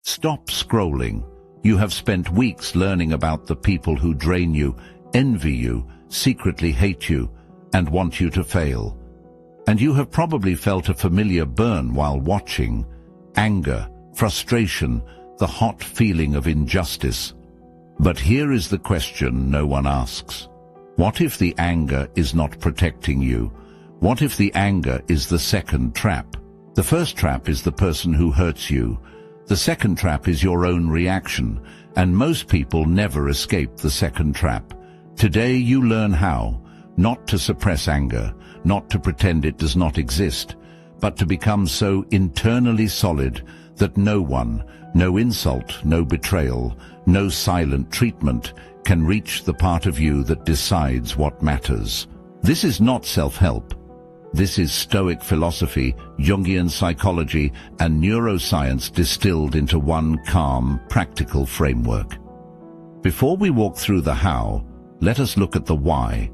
Stop scrolling. You have spent weeks learning about the people who drain you, envy you, secretly hate you, and want you to fail. And you have probably felt a familiar burn while watching: anger, frustration, the hot feeling of injustice. But here is the question no one asks. What if the anger is not protecting you? What if the anger is the second trap? The first trap is the person who hurts you. The second trap is your own reaction, and most people never escape the second trap. Today you learn how, not to suppress anger, not to pretend it does not exist, but to become so internally solid that no one, no insult, no betrayal, no silent treatment can reach the part of you that decides what matters. This is not self-help. This is Stoic philosophy, Jungian psychology, and neuroscience distilled into one calm, practical framework. Before we walk through the how, let us look at the why.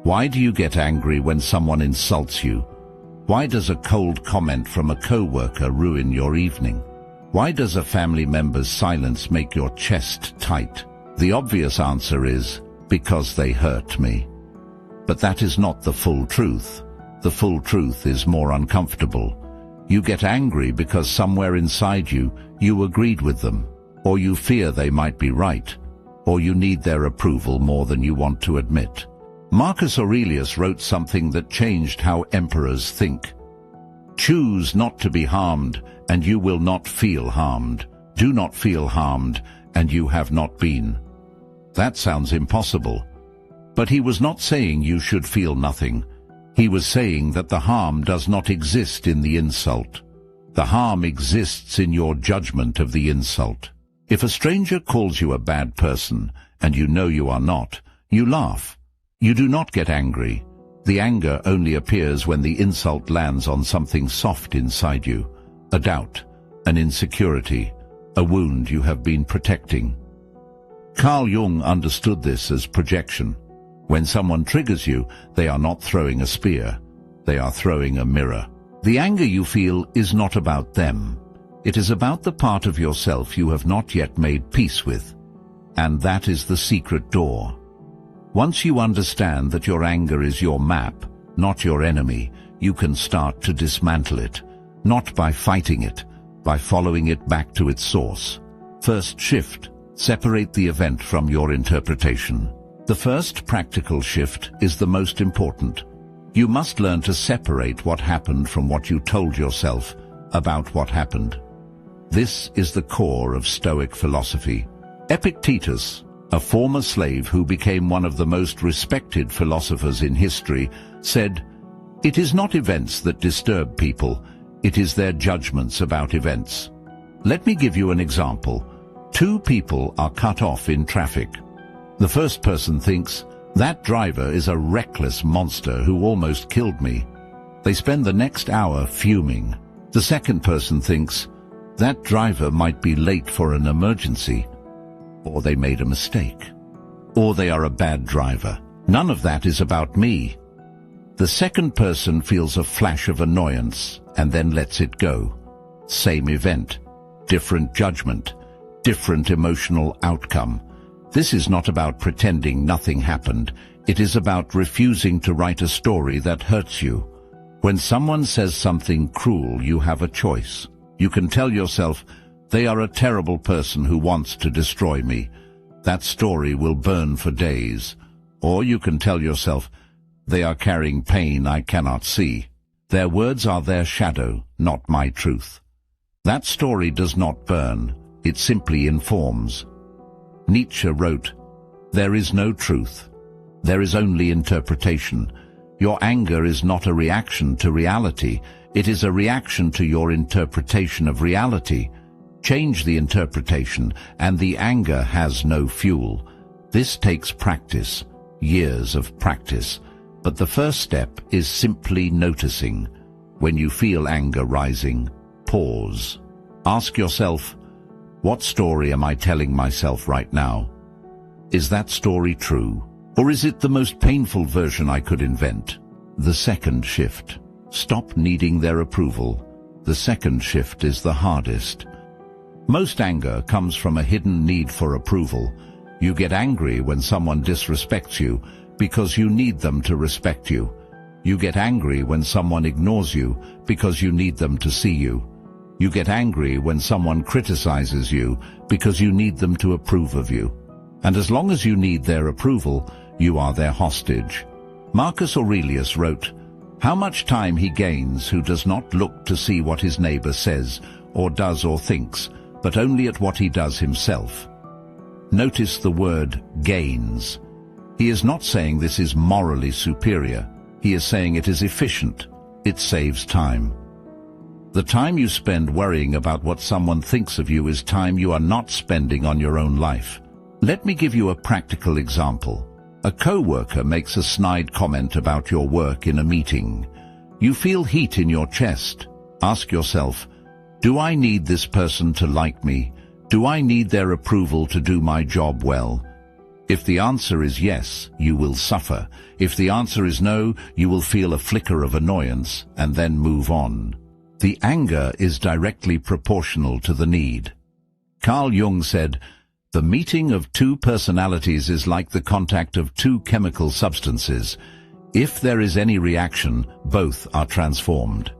Why do you get angry when someone insults you? Why does a cold comment from a coworker ruin your evening? Why does a family member's silence make your chest tight? The obvious answer is, because they hurt me. But that is not the full truth. The full truth is more uncomfortable. You get angry because somewhere inside you, you agreed with them, or you fear they might be right, or you need their approval more than you want to admit. Marcus Aurelius wrote something that changed how emperors think. Choose not to be harmed, and you will not feel harmed. Do not feel harmed, and you have not been. That sounds impossible. But he was not saying you should feel nothing. He was saying that the harm does not exist in the insult. The harm exists in your judgment of the insult. If a stranger calls you a bad person, and you know you are not, you laugh. You do not get angry. The anger only appears when the insult lands on something soft inside you, a doubt, an insecurity, a wound you have been protecting. CarlJung understood this as projection. When someone triggers you, they are not throwing a spear, they are throwing a mirror. The anger you feel is not about them. It is about the part of yourself you have not yet made peace with. And that is the secret door. Once you understand that your anger is your map, not your enemy, you can start to dismantle it, not by fighting it, by following it back to its source. First shift, separate the event from your interpretation. The first practical shift is the most important. You must learn to separate what happened from what you told yourself about what happened. This is the core of Stoic philosophy. Epictetus, a former slave who became one of the most respected philosophers in history, said, "It is not events that disturb people, it is their judgments about events." Let me give you an example. Two people are cut off in traffic. The first person thinks, "That driver is a reckless monster who almost killed me." They spend the next hour fuming. The second person thinks, "That driver might be late for an emergency," or "they made a mistake," or "they are a bad driver. None of that is about me." The second person feels a flash of annoyance and then lets it go. Same event, different judgment, different emotional outcome. This is not about pretending nothing happened. It is about refusing to write a story that hurts you. When someone says something cruel, you have a choice. You can tell yourself, "They are a terrible person who wants to destroy me. That story will burn for days." Or you can tell yourself, "They are carrying pain I cannot see. Their words are their shadow, not my truth." That story does not burn. It simply informs. Nietzsche wrote, "There is no truth. There is only interpretation." Your anger is not a reaction to reality. It is a reaction to your interpretation of reality. Change the interpretation, and the anger has no fuel. This takes practice, years of practice. But the first step is simply noticing. When you feel anger rising, pause. Ask yourself, what story am I telling myself right now? Is that story true? Or is it the most painful version I could invent? The second shift. Stop needing their approval. The second shift is the hardest. Most anger comes from a hidden need for approval. You get angry when someone disrespects you because you need them to respect you. You get angry when someone ignores you because you need them to see you. You get angry when someone criticizes you because you need them to approve of you. And as long as you need their approval, you are their hostage. Marcus Aurelius wrote, "How much time he gains who does not look to see what his neighbor says, or does or thinks, but only at what he does himself." Notice the word gains. He is not saying this is morally superior. He is saying it is efficient. It saves time. The time you spend worrying about what someone thinks of you is time you are not spending on your own life. Let me give you a practical example. A coworker makes a snide comment about your work in a meeting. You feel heat in your chest. Ask yourself, do I need this person to like me? Do I need their approval to do my job well? If the answer is yes, you will suffer. If the answer is no, you will feel a flicker of annoyance and then move on. The anger is directly proportional to the need. CarlJung said, "The meeting of two personalities is like the contact of two chemical substances. If there is any reaction, both are transformed."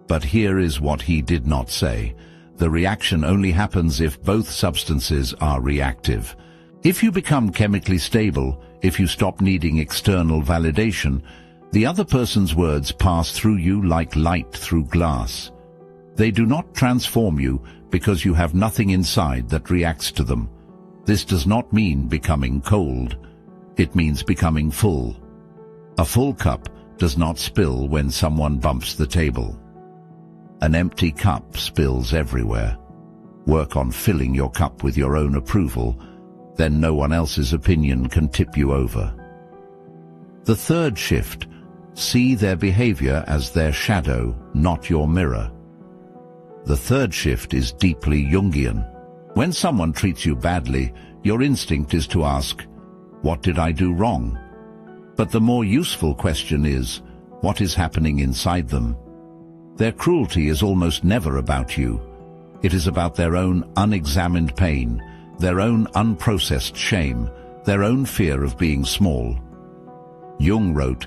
But here is what he did not say. The reaction only happens if both substances are reactive. If you become chemically stable, if you stop needing external validation, the other person's words pass through you like light through glass. They do not transform you because you have nothing inside that reacts to them. This does not mean becoming cold. It means becoming full. A full cup does not spill when someone bumps the table. An empty cup spills everywhere. Work on filling your cup with your own approval, then no one else's opinion can tip you over. The third shift, see their behavior as their shadow, not your mirror. The third shift is deeply Jungian. When someone treats you badly, your instinct is to ask, what did I do wrong? But the more useful question is, what is happening inside them? Their cruelty is almost never about you. It is about their own unexamined pain, their own unprocessed shame, their own fear of being small. Jung wrote,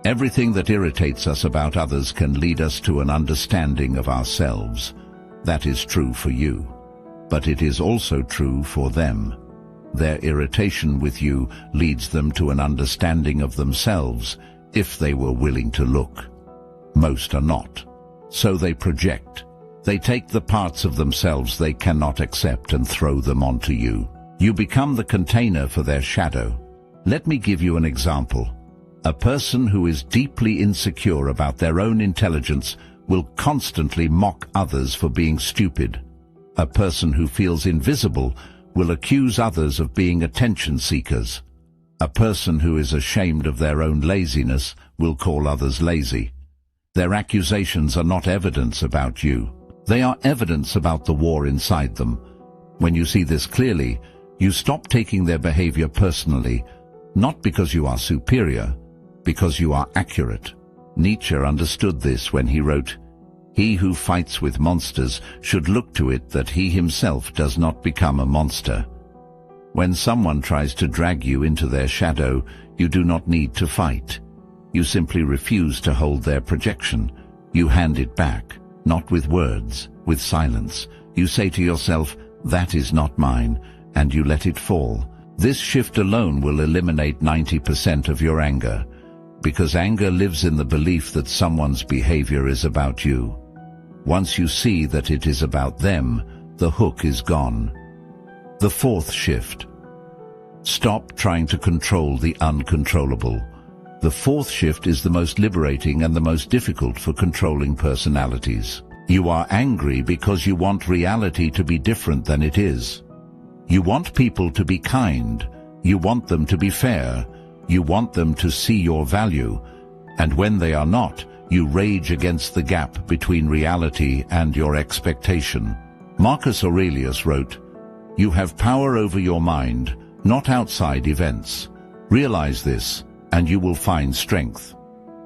"Everything that irritates us about others can lead us to an understanding of ourselves." That is true for you, but it is also true for them. Their irritation with you leads them to an understanding of themselves, if they were willing to look. Most are not. So they project. They take the parts of themselves they cannot accept and throw them onto you. You become the container for their shadow. Let me give you an example. A person who is deeply insecure about their own intelligence will constantly mock others for being stupid. A person who feels invisible will accuse others of being attention seekers. A person who is ashamed of their own laziness will call others lazy. Their accusations are not evidence about you. They are evidence about the war inside them. When you see this clearly, you stop taking their behavior personally, not because you are superior, because you are accurate. Nietzsche understood this when he wrote, "He who fights with monsters should look to it that he himself does not become a monster." When someone tries to drag you into their shadow, you do not need to fight. You simply refuse to hold their projection. You hand it back, not with words, with silence. You say to yourself, "That is not mine," and you let it fall. This shift alone will eliminate 90% of your anger, because anger lives in the belief that someone's behavior is about you. Once you see that it is about them, the hook is gone. The fourth shift. Stop trying to control the uncontrollable. The fourth shift is the most liberating and the most difficult for controlling personalities. You are angry because you want reality to be different than it is. You want people to be kind. You want them to be fair. You want them to see your value. And when they are not, you rage against the gap between reality and your expectation. Marcus Aurelius wrote, "You have power over your mind, not outside events. Realize this, and you will find strength."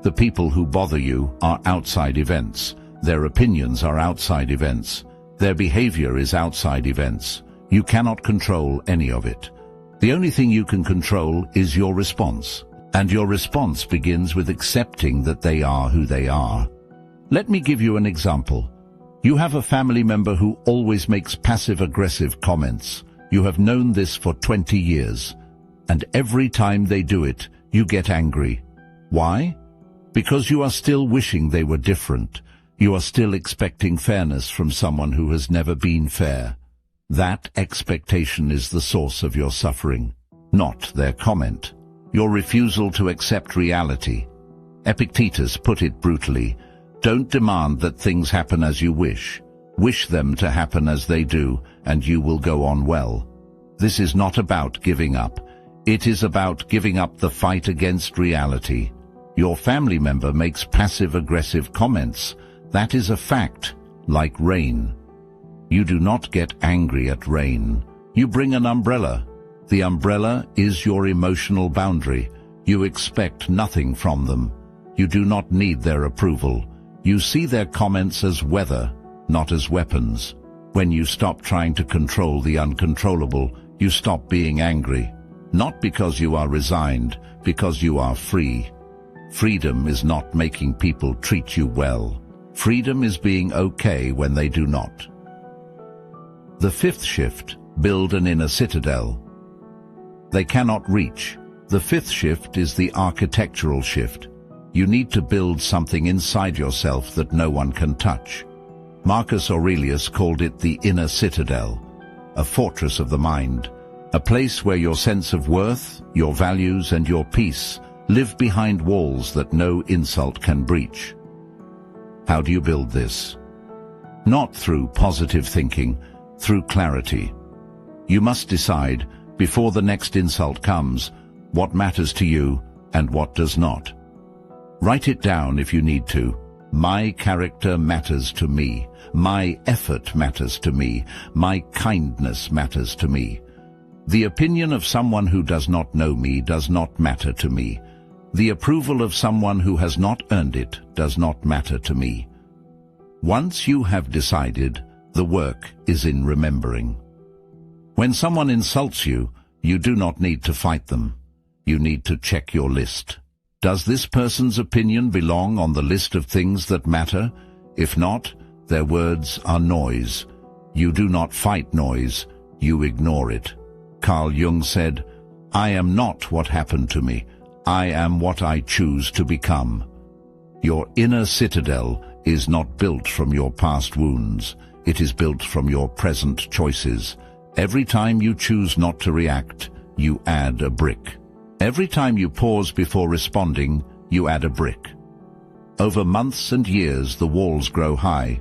The people who bother you are outside events. Their opinions are outside events. Their behavior is outside events. You cannot control any of it. The only thing you can control is your response. And your response begins with accepting that they are who they are. Let me give you an example. You have a family member who always makes passive-aggressive comments. You have known this for 20 years. And every time they do it, you get angry. Why? Because you are still wishing they were different. You are still expecting fairness from someone who has never been fair. That expectation is the source of your suffering, not their comment. Your refusal to accept reality. Epictetus put it brutally, don't demand that things happen as you wish. Wish them to happen as they do, and you will go on well. This is not about giving up. It is about giving up the fight against reality. Your family member makes passive-aggressive comments. That is a fact, like rain. You do not get angry at rain. You bring an umbrella. The umbrella is your emotional boundary. You expect nothing from them. You do not need their approval. You see their comments as weather, not as weapons. When you stop trying to control the uncontrollable, you stop being angry. Not because you are resigned, because you are free. Freedom is not making people treat you well. Freedom is being okay when they do not. The fifth shift, build an inner citadel. They cannot reach. The fifth shift is the architectural shift. You need to build something inside yourself that no one can touch. Marcus Aurelius called it the inner citadel, a fortress of the mind, a place where your sense of worth, your values, and your peace live behind walls that no insult can breach. How do you build this? Not through positive thinking, through clarity. You must decide, before the next insult comes, what matters to you and what does not. Write it down if you need to. My character matters to me. My effort matters to me. My kindness matters to me. The opinion of someone who does not know me does not matter to me. The approval of someone who has not earned it does not matter to me. Once you have decided, the work is in remembering. When someone insults you, you do not need to fight them. You need to check your list. Does this person's opinion belong on the list of things that matter? If not, their words are noise. You do not fight noise, you ignore it. CarlJung said, I am not what happened to me. I am what I choose to become. Your inner citadel is not built from your past wounds. It is built from your present choices. Every time you choose not to react, you add a brick. Every time you pause before responding, you add a brick. Over months and years, the walls grow high,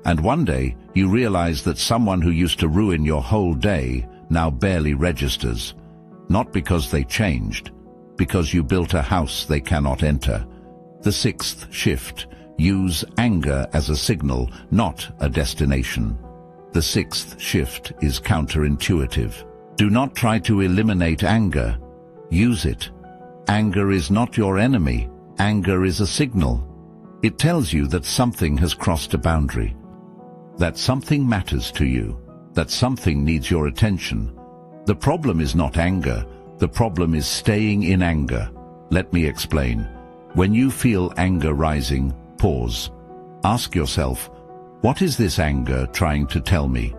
and one day you realize that someone who used to ruin your whole day now barely registers. Not because they changed, because you built a house they cannot enter. The sixth shift, use anger as a signal, not a destination. The sixth shift is counterintuitive. Do not try to eliminate anger. Use it. Anger is not your enemy. Anger is a signal. It tells you that something has crossed a boundary, that something matters to you, that something needs your attention. The problem is not anger. The problem is staying in anger. Let me explain. When you feel anger rising, pause. Ask yourself, what is this anger trying to tell me?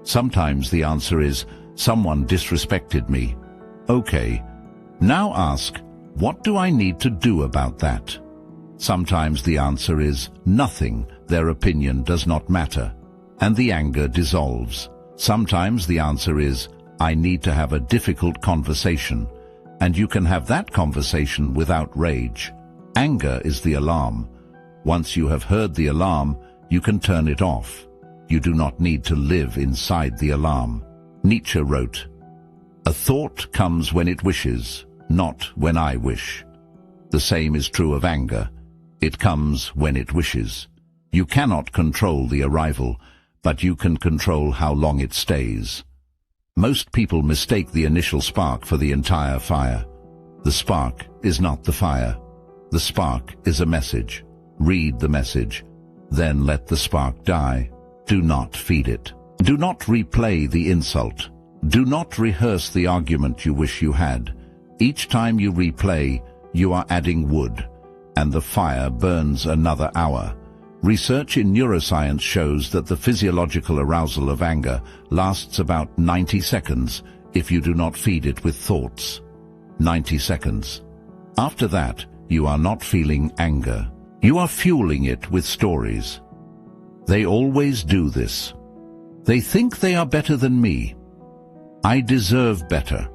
Sometimes the answer is, someone disrespected me. Okay. Now ask, what do I need to do about that? Sometimes the answer is, nothing. Their opinion does not matter. And the anger dissolves. Sometimes the answer is, I need to have a difficult conversation. And you can have that conversation without rage. Anger is the alarm. Once you have heard the alarm, you can turn it off. You do not need to live inside the alarm. Nietzsche wrote, a thought comes when it wishes, not when I wish. The same is true of anger. It comes when it wishes. You cannot control the arrival, but you can control how long it stays. Most people mistake the initial spark for the entire fire. The spark is not the fire. The spark is a message. Read the message. Then let the spark die. Do not feed it. Do not replay the insult. Do not rehearse the argument you wish you had. Each time you replay, you are adding wood, and the fire burns another hour. Research in neuroscience shows that the physiological arousal of anger lasts about 90 seconds if you do not feed it with thoughts. 90 seconds. After that, you are not feeling anger. You are fueling it with stories. They always do this. They think they are better than me. I deserve better.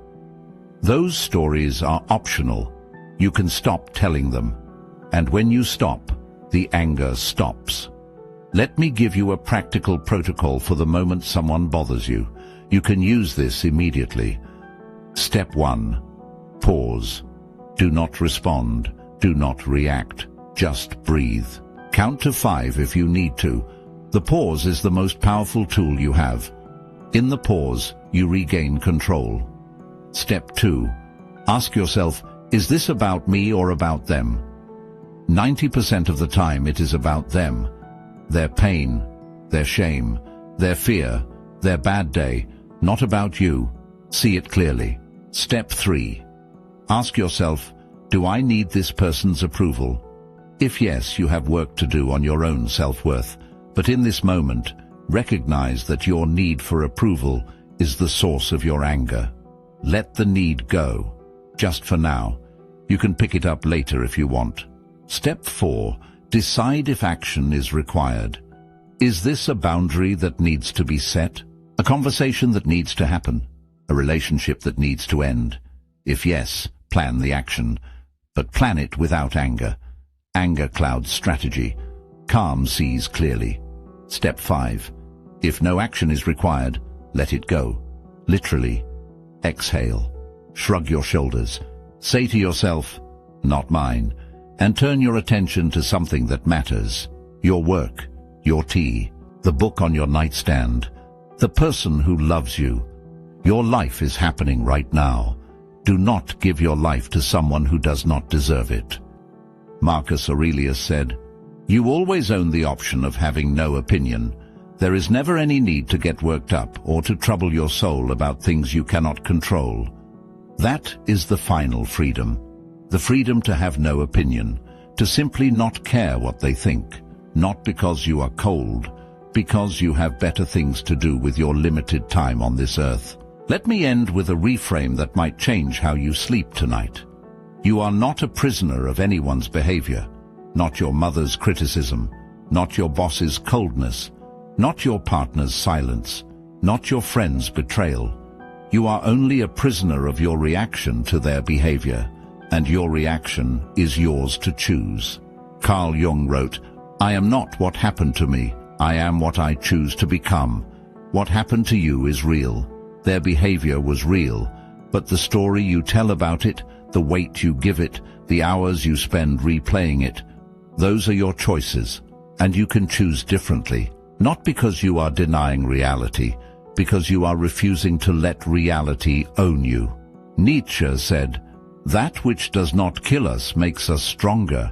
Those stories are optional. You can stop telling them. And when you stop, the anger stops. Let me give you a practical protocol for the moment someone bothers you. You can use this immediately. Step 1. Pause. Do not respond. Do not react. Just breathe. Count to 5 if you need to. The pause is the most powerful tool you have. In the pause, you regain control. Step 2. Ask yourself, is this about me or about them? 90% of the time it is about them. Their pain, their shame, their fear, their bad day, not about you. See it clearly. Step 3. Ask yourself, do I need this person's approval? If yes, you have work to do on your own self-worth. But in this moment, recognize that your need for approval is the source of your anger. Let the need go. Just for now. You can pick it up later if you want. Step 4. Decide if action is required. Is this a boundary that needs to be set? A conversation that needs to happen? A relationship that needs to end? If yes, plan the action. But plan it without anger. Anger clouds strategy. Calm sees clearly. Step 5. If no action is required, let it go. Literally. Exhale. Shrug your shoulders. Say to yourself, not mine, and turn your attention to something that matters. Your work, your tea, the book on your nightstand, the person who loves you. Your life is happening right now. Do not give your life to someone who does not deserve it. Marcus Aurelius said, "You always own the option of having no opinion. There is never any need to get worked up or to trouble your soul about things you cannot control." That is the final freedom. The freedom to have no opinion, to simply not care what they think, not because you are cold, because you have better things to do with your limited time on this earth. Let me end with a reframe that might change how you sleep tonight. You are not a prisoner of anyone's behavior, not your mother's criticism, not your boss's coldness, not your partner's silence, not your friend's betrayal. You are only a prisoner of your reaction to their behavior, and your reaction is yours to choose. CarlJung wrote, "I am not what happened to me, I am what I choose to become. What happened to you is real. Their behavior was real, but the story you tell about it, the weight you give it, the hours you spend replaying it, those are your choices, and you can choose differently, not because you are denying reality, because you are refusing to let reality own you." Nietzsche said, "That which does not kill us makes us stronger."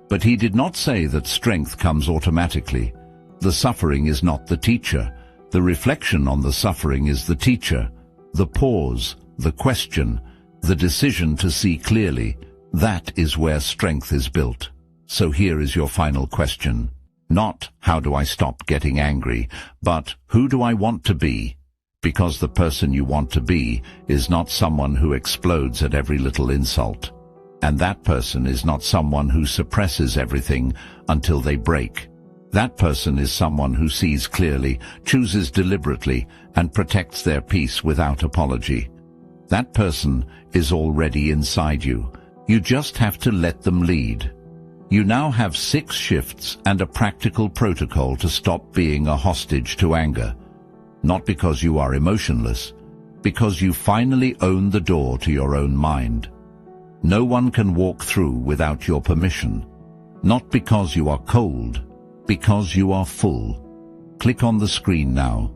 But he did not say that strength comes automatically. The suffering is not the teacher. The reflection on the suffering is the teacher. The pause, the question, the decision to see clearly, that is where strength is built. So here is your final question. Not, how do I stop getting angry, but who do I want to be? Because the person you want to be is not someone who explodes at every little insult. And that person is not someone who suppresses everything until they break. That person is someone who sees clearly, chooses deliberately, and protects their peace without apology. That person is already inside you. You just have to let them lead. You now have 6 shifts and a practical protocol to stop being a hostage to anger. Not because you are emotionless, because you finally own the door to your own mind. No one can walk through without your permission. Not because you are cold, because you are full. Click on the screen now.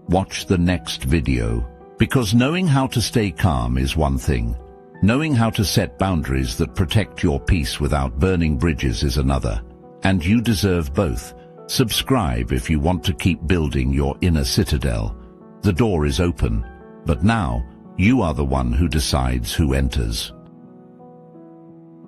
Watch the next video. Because knowing how to stay calm is one thing. Knowing how to set boundaries that protect your peace without burning bridges is another. And you deserve both. Subscribe if you want to keep building your inner citadel. The door is open, but now you are the one who decides who enters.